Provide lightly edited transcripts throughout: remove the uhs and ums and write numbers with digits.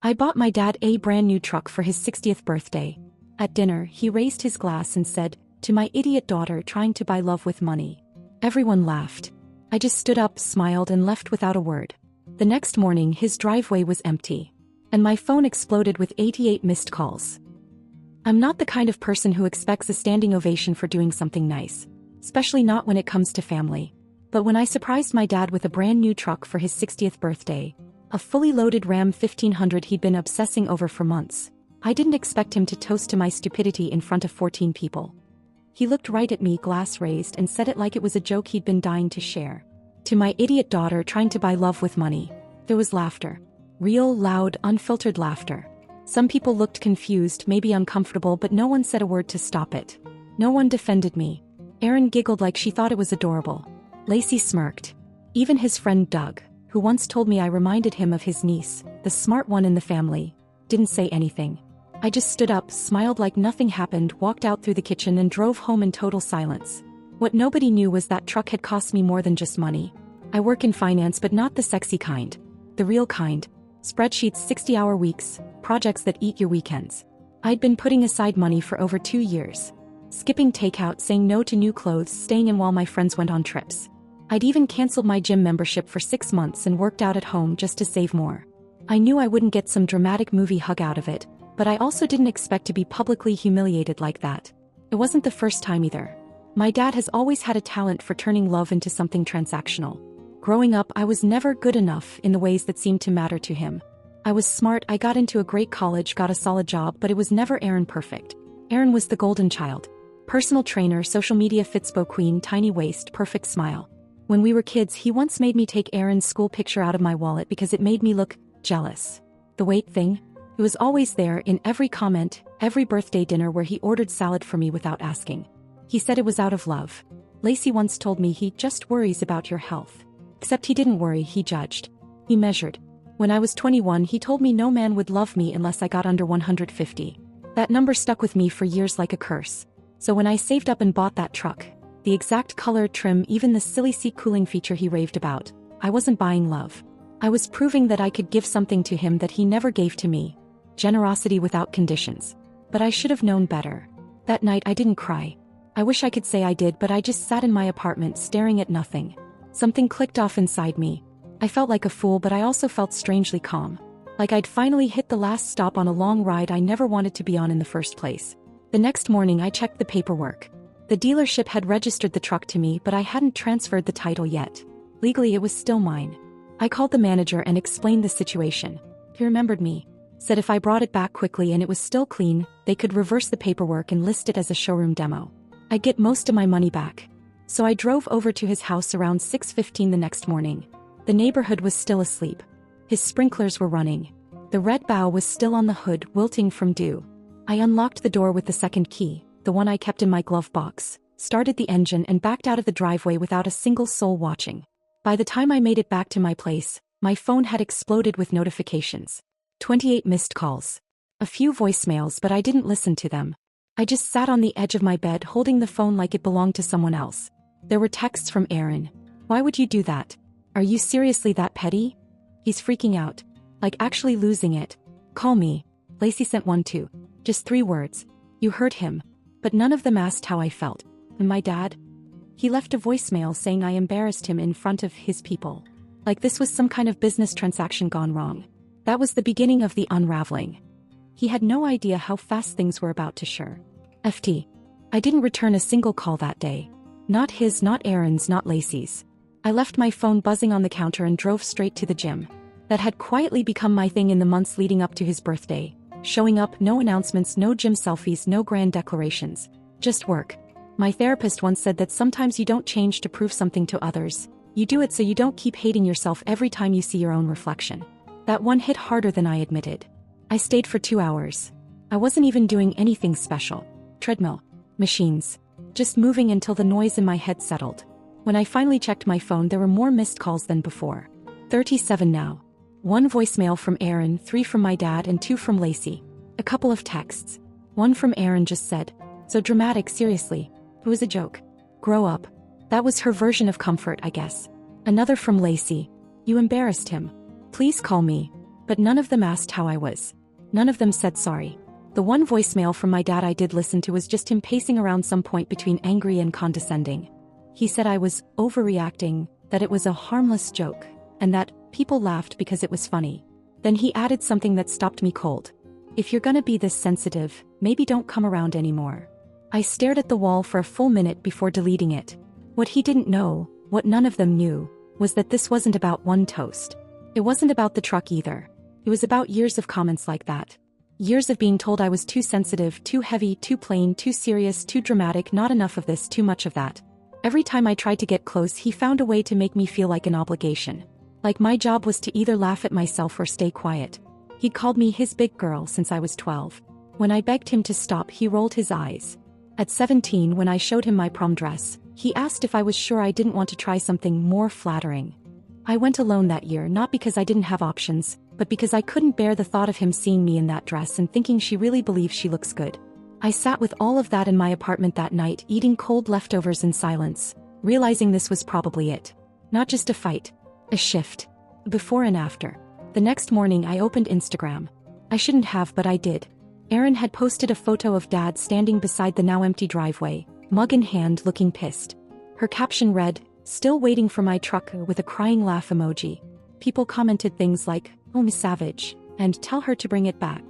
I bought my dad a brand new truck for his 60th birthday. At dinner, he raised his glass and said, "To my idiot daughter trying to buy love with money." Everyone laughed. I just stood up, smiled, and left without a word. The next morning, his driveway was empty. And my phone exploded with 88 missed calls. I'm not the kind of person who expects a standing ovation for doing something nice, especially not when it comes to family. But when I surprised my dad with a brand new truck for his 60th birthday, a fully loaded Ram 1500 he'd been obsessing over for months, I didn't expect him to toast to my stupidity in front of 14 people. He looked right at me, glass raised, and said it like it was a joke he'd been dying to share. "To my idiot daughter trying to buy love with money." There was laughter. Real, loud, unfiltered laughter. Some people looked confused, maybe uncomfortable, but no one said a word to stop it. No one defended me. Erin giggled like she thought it was adorable. Lacey smirked. Even his friend Doug, who once told me I reminded him of his niece, the smart one in the family, didn't say anything. I just stood up, smiled like nothing happened, walked out through the kitchen and drove home in total silence. What nobody knew was that truck had cost me more than just money. I work in finance, but not the sexy kind. The real kind. Spreadsheets, 60-hour weeks, projects that eat your weekends. I'd been putting aside money for over 2 years. Skipping takeout, saying no to new clothes, staying in while my friends went on trips. I'd even canceled my gym membership for 6 months and worked out at home just to save more. I knew I wouldn't get some dramatic movie hug out of it, but I also didn't expect to be publicly humiliated like that. It wasn't the first time either. My dad has always had a talent for turning love into something transactional. Growing up, I was never good enough in the ways that seemed to matter to him. I was smart, I got into a great college, got a solid job, but it was never Erin perfect. Erin was the golden child. Personal trainer, social media fitspo queen, tiny waist, perfect smile. When we were kids, he once made me take Erin's school picture out of my wallet because it made me look jealous. The weight thing? It was always there in every comment, every birthday dinner where he ordered salad for me without asking. He said it was out of love. Lacey once told me he just worries about your health. Except he didn't worry, he judged. He measured. When I was 21, he told me no man would love me unless I got under 150. That number stuck with me for years like a curse. So when I saved up and bought that truck, the exact color, trim, even the silly seat cooling feature he raved about, I wasn't buying love. I was proving that I could give something to him that he never gave to me. Generosity without conditions. But I should have known better. That night I didn't cry. I wish I could say I did, but I just sat in my apartment staring at nothing. Something clicked off inside me. I felt like a fool, but I also felt strangely calm. Like I'd finally hit the last stop on a long ride I never wanted to be on in the first place. The next morning I checked the paperwork. The dealership had registered the truck to me, but I hadn't transferred the title yet. Legally it was still mine. I called the manager and explained the situation. He remembered me. Said if I brought it back quickly and it was still clean, they could reverse the paperwork and list it as a showroom demo. I'd get most of my money back. So I drove over to his house around 6:15 the next morning. The neighborhood was still asleep. His sprinklers were running. The red bow was still on the hood, wilting from dew. I unlocked the door with the second key, the one I kept in my glove box, started the engine and backed out of the driveway without a single soul watching. By the time I made it back to my place, my phone had exploded with notifications. 28 missed calls. A few voicemails, but I didn't listen to them. I just sat on the edge of my bed holding the phone like it belonged to someone else. There were texts from Erin. "Why would you do that? Are you seriously that petty?" "He's freaking out. Like actually losing it. Call me." Lacey sent one too. Just 3 words. "You hurt him." But none of them asked how I felt. And my dad? He left a voicemail saying I embarrassed him in front of his people. Like this was some kind of business transaction gone wrong. That was the beginning of the unraveling. He had no idea how fast things were about to sure. FT. I didn't return a single call that day. Not his, not Erin's, not Lacey's. I left my phone buzzing on the counter and drove straight to the gym. That had quietly become my thing in the months leading up to his birthday. Showing up, no announcements, no gym selfies, no grand declarations. Just work. My therapist once said that sometimes you don't change to prove something to others. You do it so you don't keep hating yourself every time you see your own reflection. That one hit harder than I admitted. I stayed for 2 hours. I wasn't even doing anything special. Treadmill. Machines. Just moving until the noise in my head settled. When I finally checked my phone, there were more missed calls than before. 37 now. 1 voicemail from Erin, 3 from my dad and 2 from Lacey. A couple of texts. One from Erin just said, "So dramatic, seriously. It was a joke. Grow up." That was her version of comfort, I guess. Another from Lacey. "You embarrassed him. Please call me." But none of them asked how I was. None of them said sorry. The one voicemail from my dad I did listen to was just him pacing around some point between angry and condescending. He said I was overreacting, that it was a harmless joke, and that people laughed because it was funny. Then he added something that stopped me cold. If you're gonna be this sensitive, maybe don't come around anymore. I stared at the wall for a full minute before deleting it. What he didn't know, what none of them knew, was that this wasn't about one toast. It wasn't about the truck either. It was about years of comments like that. Years of being told I was too sensitive, too heavy, too plain, too serious, too dramatic, not enough of this, too much of that. Every time I tried to get close, he found a way to make me feel like an obligation. Like my job was to either laugh at myself or stay quiet. He'd called me his big girl since I was 12. When I begged him to stop, he rolled his eyes. At 17, when I showed him my prom dress, he asked if I was sure I didn't want to try something more flattering. I went alone that year, not because I didn't have options, but because I couldn't bear the thought of him seeing me in that dress and thinking she really believes she looks good. I sat with all of that in my apartment that night, eating cold leftovers in silence, realizing this was probably it. Not just a fight. A shift. Before and after. The next morning I opened Instagram. I shouldn't have, but I did. Erin had posted a photo of Dad standing beside the now empty driveway, mug in hand, looking pissed. Her caption read, "Still waiting for my truck," with a crying laugh emoji. People commented things like, "Oh, Miss Savage," and "Tell her to bring it back."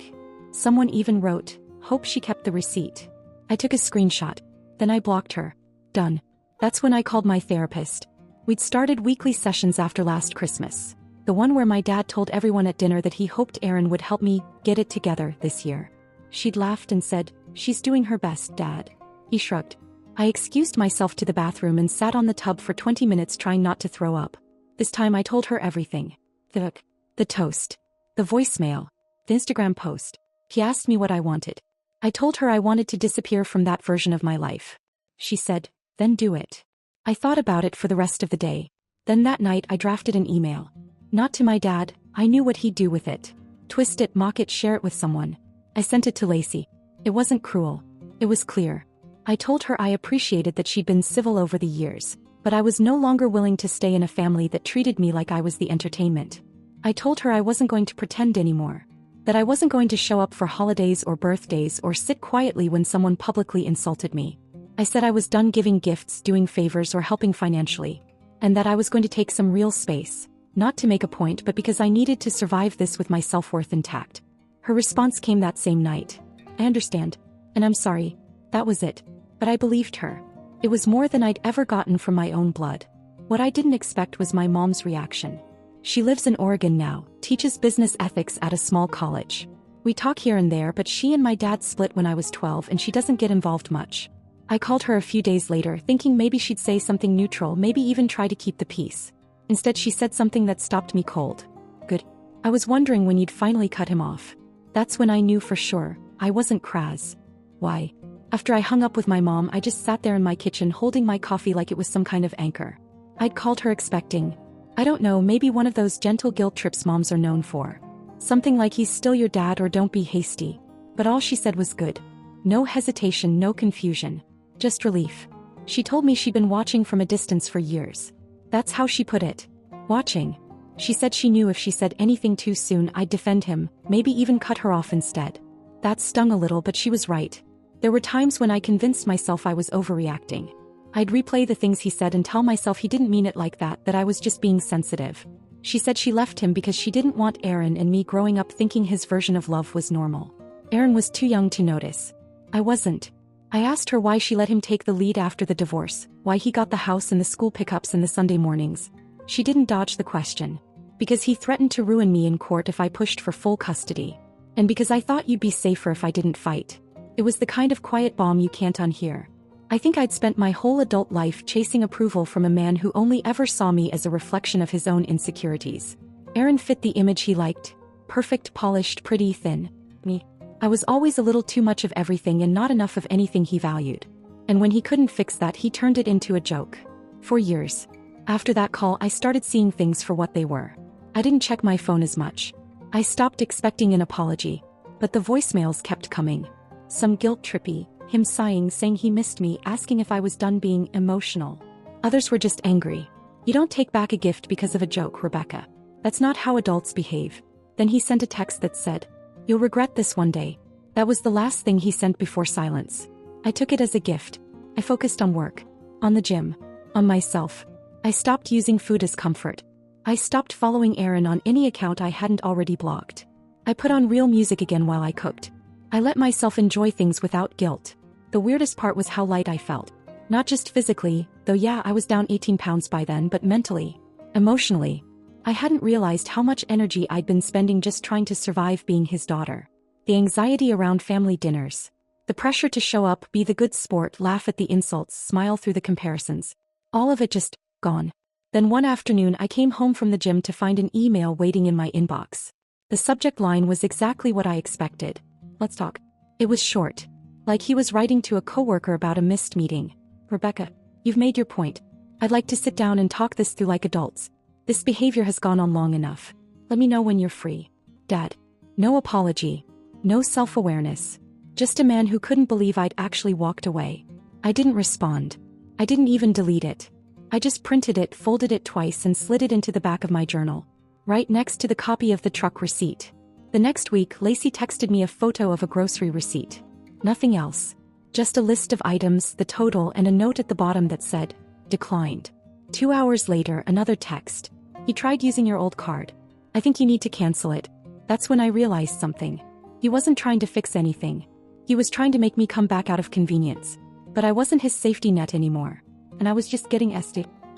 Someone even wrote, "Hope she kept the receipt." I took a screenshot. Then I blocked her. Done. That's when I called my therapist. We'd started weekly sessions after last Christmas. The one where my dad told everyone at dinner that he hoped Erin would help me get it together this year. She'd laughed and said, "She's doing her best, Dad." He shrugged. I excused myself to the bathroom and sat on the tub for 20 minutes trying not to throw up. This time I told her everything. The toast. The voicemail. The Instagram post. He asked me what I wanted. I told her I wanted to disappear from that version of my life. She said, "Then do it." I thought about it for the rest of the day. Then that night I drafted an email. Not to my dad, I knew what he'd do with it. Twist it, mock it, share it with someone. I sent it to Lacey. It wasn't cruel. It was clear. I told her I appreciated that she'd been civil over the years, but I was no longer willing to stay in a family that treated me like I was the entertainment. I told her I wasn't going to pretend anymore. That I wasn't going to show up for holidays or birthdays or sit quietly when someone publicly insulted me. I said I was done giving gifts, doing favors, or helping financially. And that I was going to take some real space, not to make a point but because I needed to survive this with my self-worth intact. Her response came that same night. "I understand. And I'm sorry." That was it. But I believed her. It was more than I'd ever gotten from my own blood. What I didn't expect was my mom's reaction. She lives in Oregon now, teaches business ethics at a small college. We talk here and there, but she and my dad split when I was 12 and she doesn't get involved much. I called her a few days later, thinking maybe she'd say something neutral, maybe even try to keep the peace. Instead, she said something that stopped me cold. "Good. I was wondering when you'd finally cut him off." That's when I knew for sure I wasn't Kraz. Why? After I hung up with my mom, I just sat there in my kitchen holding my coffee like it was some kind of anchor. I'd called her expecting, I don't know, maybe one of those gentle guilt trips moms are known for. Something like "He's still your dad" or "Don't be hasty." But all she said was good. No hesitation, no confusion. Just relief. She told me she'd been watching from a distance for years. That's how she put it. Watching. She said she knew if she said anything too soon I'd defend him, maybe even cut her off instead. That stung a little, but she was right. There were times when I convinced myself I was overreacting. I'd replay the things he said and tell myself he didn't mean it like that, that I was just being sensitive. She said she left him because she didn't want Erin and me growing up thinking his version of love was normal. Erin was too young to notice. I wasn't. I asked her why she let him take the lead after the divorce, why he got the house and the school pickups and the Sunday mornings. She didn't dodge the question. Because he threatened to ruin me in court if I pushed for full custody. And because I thought you'd be safer if I didn't fight. It was the kind of quiet bomb you can't unhear. I think I'd spent my whole adult life chasing approval from a man who only ever saw me as a reflection of his own insecurities. Erin fit the image he liked. Perfect, polished, pretty, thin. Me. I was always a little too much of everything and not enough of anything he valued. And when he couldn't fix that, he turned it into a joke. For years. After that call, I started seeing things for what they were. I didn't check my phone as much. I stopped expecting an apology. But the voicemails kept coming. Some guilt-trippy, him sighing, saying he missed me, asking if I was done being emotional. Others were just angry. You don't take back a gift because of a joke, Rebecca. That's not how adults behave. Then he sent a text that said, "You'll regret this one day." That was the last thing he sent before silence. I took it as a gift. I focused on work, on the gym, on myself. I stopped using food as comfort. I stopped following Aaron on any account I hadn't already blocked. I put on real music again while I cooked. I let myself enjoy things without guilt. The weirdest part was how light I felt. Not just physically, though yeah, I was down 18 pounds by then, but mentally, emotionally. I hadn't realized how much energy I'd been spending just trying to survive being his daughter. The anxiety around family dinners. The pressure to show up, be the good sport, laugh at the insults, smile through the comparisons. All of it just gone. Then one afternoon I came home from the gym to find an email waiting in my inbox. The subject line was exactly what I expected. "Let's talk." It was short. Like he was writing to a coworker about a missed meeting. "Rebecca, you've made your point. I'd like to sit down and talk this through like adults. This behavior has gone on long enough. Let me know when you're free. Dad." No apology. No self-awareness. Just a man who couldn't believe I'd actually walked away. I didn't respond. I didn't even delete it. I just printed it, folded it twice and slid it into the back of my journal. Right next to the copy of the truck receipt. The next week, Lacey texted me a photo of a grocery receipt. Nothing else. Just a list of items, the total, and a note at the bottom that said, "Declined." 2 hours later, another text. "He tried using your old card. I think you need to cancel it." That's when I realized something. He wasn't trying to fix anything. He was trying to make me come back out of convenience. But I wasn't his safety net anymore. And I was just getting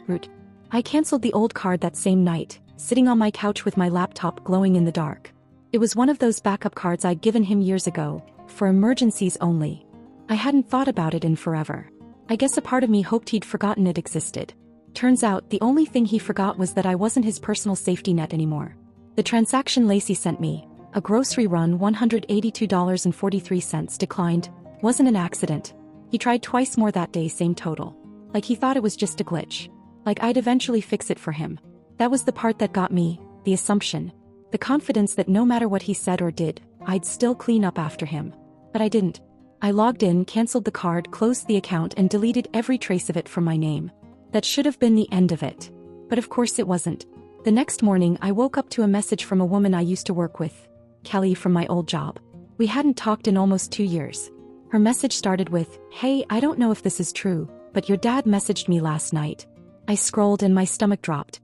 root. I canceled the old card that same night, sitting on my couch with my laptop glowing in the dark. It was one of those backup cards I'd given him years ago, for emergencies only. I hadn't thought about it in forever. I guess a part of me hoped he'd forgotten it existed. Turns out the only thing he forgot was that I wasn't his personal safety net anymore. The transaction Lacey sent me, a grocery run $182.43 declined, wasn't an accident. He tried twice more that day, same total. Like he thought it was just a glitch. Like I'd eventually fix it for him. That was the part that got me, the assumption. The confidence that no matter what he said or did, I'd still clean up after him. But I didn't. I logged in, canceled the card, closed the account and deleted every trace of it from my name. That should have been the end of it. But of course it wasn't. The next morning I woke up to a message from a woman I used to work with, Kelly from my old job. We hadn't talked in almost 2 years. Her message started with, "Hey, I don't know if this is true, but your dad messaged me last night." I scrolled and my stomach dropped.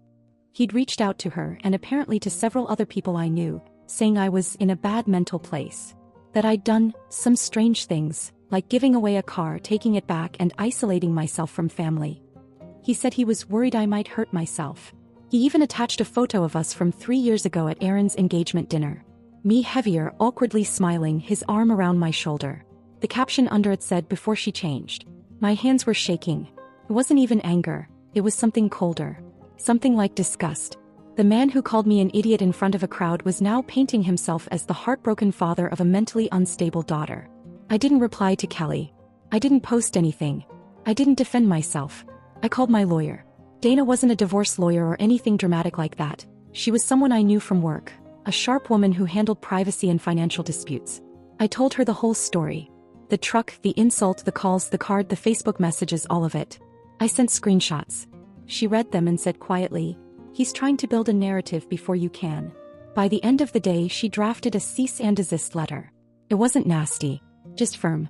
He'd reached out to her and apparently to several other people I knew, saying I was in a bad mental place. That I'd done some strange things, like giving away a car, taking it back and isolating myself from family. He said he was worried I might hurt myself. He even attached a photo of us from 3 years ago at Aaron's engagement dinner. Me heavier, awkwardly smiling, his arm around my shoulder. The caption under it said, "Before she changed." My hands were shaking. It wasn't even anger, it was something colder. Something like disgust. The man who called me an idiot in front of a crowd was now painting himself as the heartbroken father of a mentally unstable daughter. I didn't reply to Kelly. I didn't post anything. I didn't defend myself. I called my lawyer. Dana wasn't a divorce lawyer or anything dramatic like that. She was someone I knew from work, a sharp woman who handled privacy and financial disputes. I told her the whole story. The truck, the insult, the calls, the card, the Facebook messages, all of it. I sent screenshots. She read them and said quietly, "He's trying to build a narrative before you can." By the end of the day she drafted a cease and desist letter. It wasn't nasty, just firm,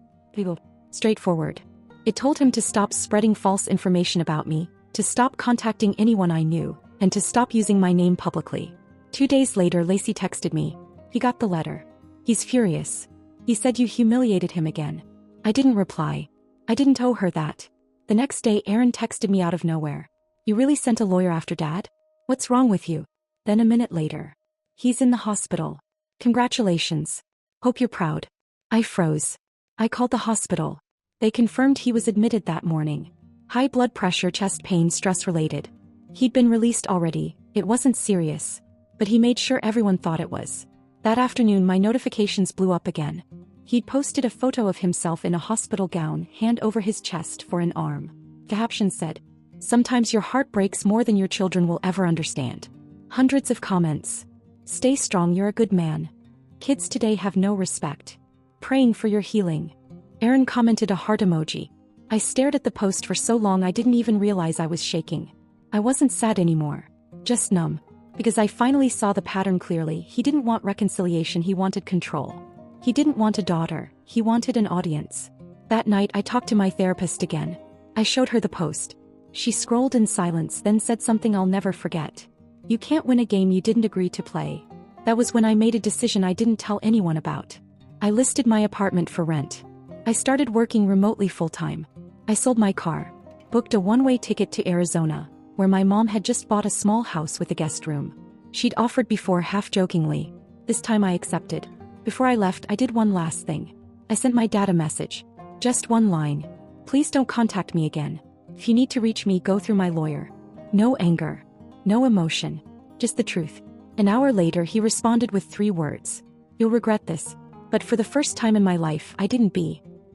straightforward. It told him to stop spreading false information about me, to stop contacting anyone I knew, and to stop using my name publicly. 2 days later Lacey texted me. "He got the letter. He's furious. He said you humiliated him again." I didn't reply. I didn't owe her that. The next day Aaron texted me out of nowhere. "You really sent a lawyer after Dad? What's wrong with you?" Then a minute later. "He's in the hospital. Congratulations. Hope you're proud." I froze. I called the hospital. They confirmed he was admitted that morning. High blood pressure, chest pain, stress-related. He'd been released already, it wasn't serious. But he made sure everyone thought it was. That afternoon my notifications blew up again. He'd posted a photo of himself in a hospital gown, hand over his chest for an arm. The caption said, "Sometimes your heart breaks more than your children will ever understand." Hundreds of comments. "Stay strong, you're a good man. Kids today have no respect. Praying for your healing." Aaron commented a heart emoji. I stared at the post for so long I didn't even realize I was shaking. I wasn't sad anymore. Just numb. Because I finally saw the pattern clearly. He didn't want reconciliation, he wanted control. He didn't want a daughter, he wanted an audience. That night I talked to my therapist again. I showed her the post. She scrolled in silence, then said something I'll never forget. "You can't win a game you didn't agree to play." That was when I made a decision I didn't tell anyone about. I listed my apartment for rent. I started working remotely full-time. I sold my car, booked a one-way ticket to Arizona, where my mom had just bought a small house with a guest room. She'd offered before half-jokingly. This time I accepted. Before I left, I did one last thing. I sent my dad a message. Just one line. "Please don't contact me again. If you need to reach me, go through my lawyer." No anger. No emotion. Just the truth. An hour later he responded with 3 words. "You'll regret this." But for the first time in my life I didn't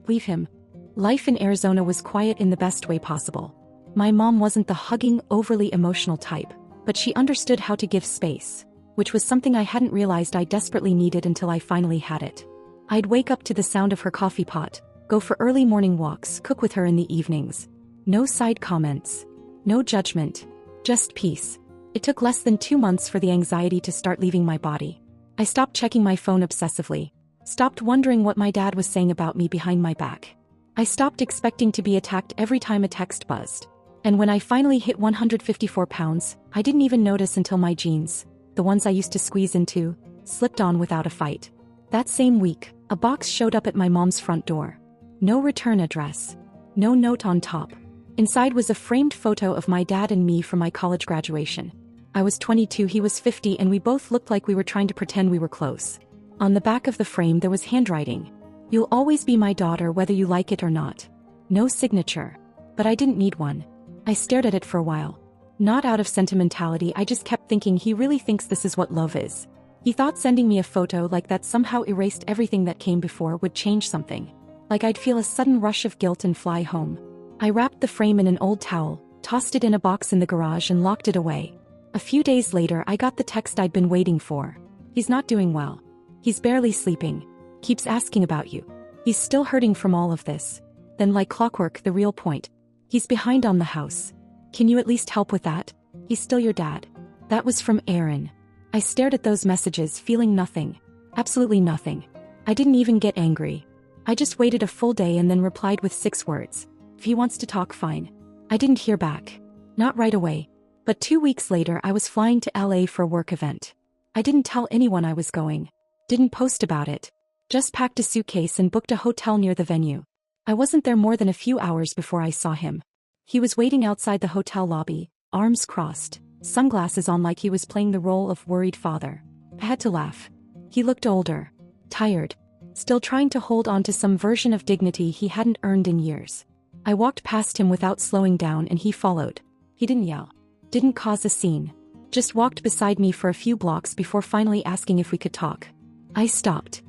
leave him. Life in Arizona was quiet in the best way possible. My mom wasn't the hugging, overly emotional type, but she understood how to give space, which was something I hadn't realized I desperately needed until I finally had it. I'd wake up to the sound of her coffee pot, go for early morning walks, cook with her in the evenings. No side comments. No judgment. Just peace. It took less than 2 months for the anxiety to start leaving my body. I stopped checking my phone obsessively. Stopped wondering what my dad was saying about me behind my back. I stopped expecting to be attacked every time a text buzzed. And when I finally hit 154 pounds, I didn't even notice until my jeans, the ones I used to squeeze into, slipped on without a fight. That same week, a box showed up at my mom's front door. No return address. No note on top. Inside was a framed photo of my dad and me from my college graduation. I was 22, he was 50, and we both looked like we were trying to pretend we were close. On the back of the frame there was handwriting. "You'll always be my daughter whether you like it or not." No signature. But I didn't need one. I stared at it for a while. Not out of sentimentality, I just kept thinking he really thinks this is what love is. He thought sending me a photo like that somehow erased everything that came before, would change something. Like I'd feel a sudden rush of guilt and fly home. I wrapped the frame in an old towel, tossed it in a box in the garage and locked it away. A few days later I got the text I'd been waiting for. "He's not doing well. He's barely sleeping. Keeps asking about you. He's still hurting from all of this." Then like clockwork, the real point. "He's behind on the house. Can you at least help with that? He's still your dad." That was from Aaron. I stared at those messages, feeling nothing. Absolutely nothing. I didn't even get angry. I just waited a full day and then replied with 6 words. "If he wants to talk, fine." I didn't hear back. Not right away. But 2 weeks later I was flying to LA for a work event. I didn't tell anyone I was going. Didn't post about it. Just packed a suitcase and booked a hotel near the venue. I wasn't there more than a few hours before I saw him. He was waiting outside the hotel lobby, arms crossed, sunglasses on, like he was playing the role of worried father. I had to laugh. He looked older. Tired. Still trying to hold on to some version of dignity he hadn't earned in years. I walked past him without slowing down and he followed. He didn't yell. Didn't cause a scene. Just walked beside me for a few blocks before finally asking if we could talk. I stopped.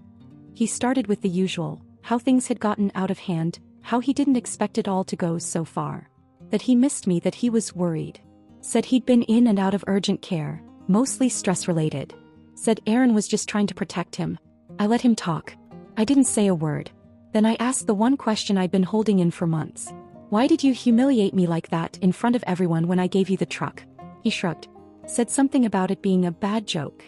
He started with the usual, how things had gotten out of hand, how he didn't expect it all to go so far. That he missed me, that he was worried. Said he'd been in and out of urgent care, mostly stress-related. Said Aaron was just trying to protect him. I let him talk. I didn't say a word. Then I asked the one question I'd been holding in for months. "Why did you humiliate me like that in front of everyone when I gave you the truck?" He shrugged. Said something about it being a bad joke.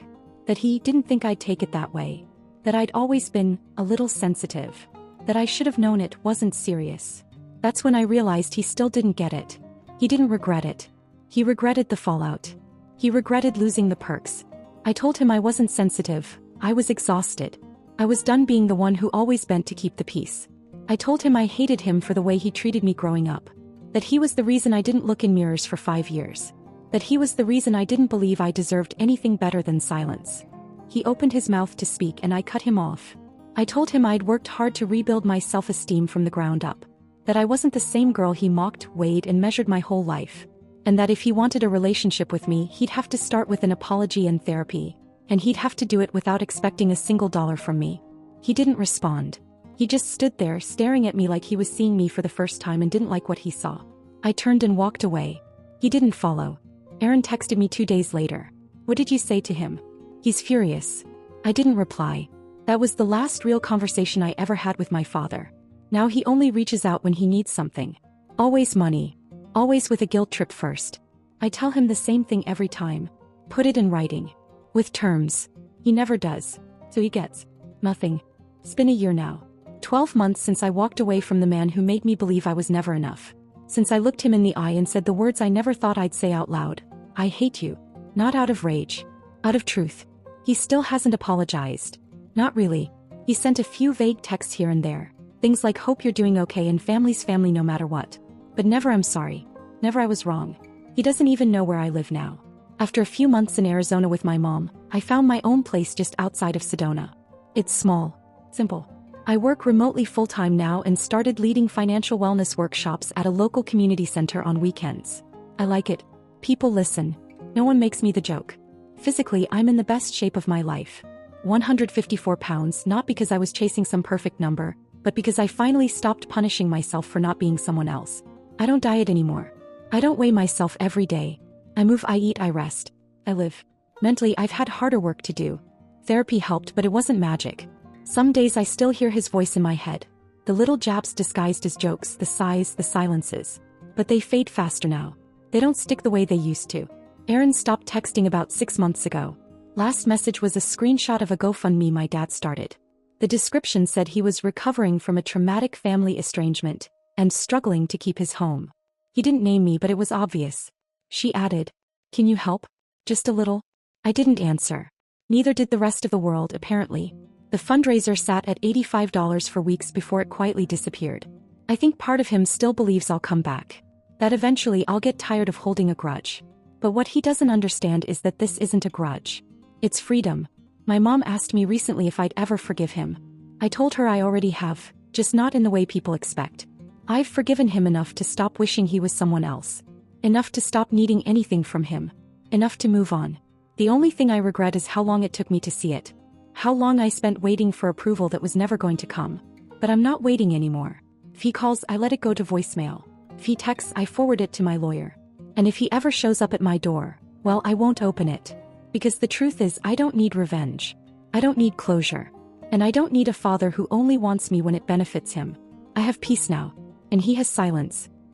That he didn't think I'd take it that way. That I'd always been a little sensitive. That I should have known it wasn't serious. That's when I realized he still didn't get it. He didn't regret it. He regretted the fallout. He regretted losing the perks. I told him I wasn't sensitive. I was exhausted. I was done being the one who always bent to keep the peace. I told him I hated him for the way he treated me growing up. That he was the reason I didn't look in mirrors for 5 years. That he was the reason I didn't believe I deserved anything better than silence. He opened his mouth to speak and I cut him off. I told him I'd worked hard to rebuild my self-esteem from the ground up. That I wasn't the same girl he mocked, weighed, and measured my whole life. And that if he wanted a relationship with me, he'd have to start with an apology and therapy. And he'd have to do it without expecting a single dollar from me. He didn't respond. He just stood there staring at me like he was seeing me for the first time and didn't like what he saw. I turned and walked away. He didn't follow. Aaron texted me 2 days later. "What did you say to him?" "He's furious." I didn't reply. That was the last real conversation I ever had with my father. Now he only reaches out when he needs something. Always money. Always with a guilt trip first. I tell him the same thing every time. Put it in writing. With terms. He never does. So he gets nothing. It's been a year now. 12 months since I walked away from the man who made me believe I was never enough. Since I looked him in the eye and said the words I never thought I'd say out loud. I hate you. Not out of rage. Out of truth. He still hasn't apologized. Not really. He sent a few vague texts here and there. Things like hope you're doing okay and family's family no matter what. But never I'm sorry. Never I was wrong. He doesn't even know where I live now. After a few months in Arizona with my mom, I found my own place just outside of Sedona. It's small. Simple. I work remotely full-time now and started leading financial wellness workshops at a local community center on weekends. I like it. People listen. No one makes me the joke. Physically, I'm in the best shape of my life. 154 pounds, not because I was chasing some perfect number, but because I finally stopped punishing myself for not being someone else. I don't diet anymore. I don't weigh myself every day. I move, I eat, I rest. I live. Mentally, I've had harder work to do. Therapy helped, but it wasn't magic. Some days I still hear his voice in my head. The little jabs disguised as jokes, the sighs, the silences. But they fade faster now. They don't stick the way they used to. Aaron stopped texting about 6 months ago. Last message was a screenshot of a GoFundMe my dad started. The description said he was recovering from a traumatic family estrangement and struggling to keep his home. He didn't name me, but it was obvious. She added, "Can you help? Just a little?" I didn't answer. Neither did the rest of the world, apparently. The fundraiser sat at $85 for weeks before it quietly disappeared. I think part of him still believes I'll come back. That eventually I'll get tired of holding a grudge. But what he doesn't understand is that this isn't a grudge. It's freedom. My mom asked me recently if I'd ever forgive him. I told her I already have, just not in the way people expect. I've forgiven him enough to stop wishing he was someone else. Enough to stop needing anything from him. Enough to move on. The only thing I regret is how long it took me to see it. How long I spent waiting for approval that was never going to come. But I'm not waiting anymore. If he calls, I let it go to voicemail. If he texts, I forward it to my lawyer. And if he ever shows up at my door, well, I won't open it. Because the truth is, I don't need revenge. I don't need closure. And I don't need a father who only wants me when it benefits him. I have peace now. And he has silence.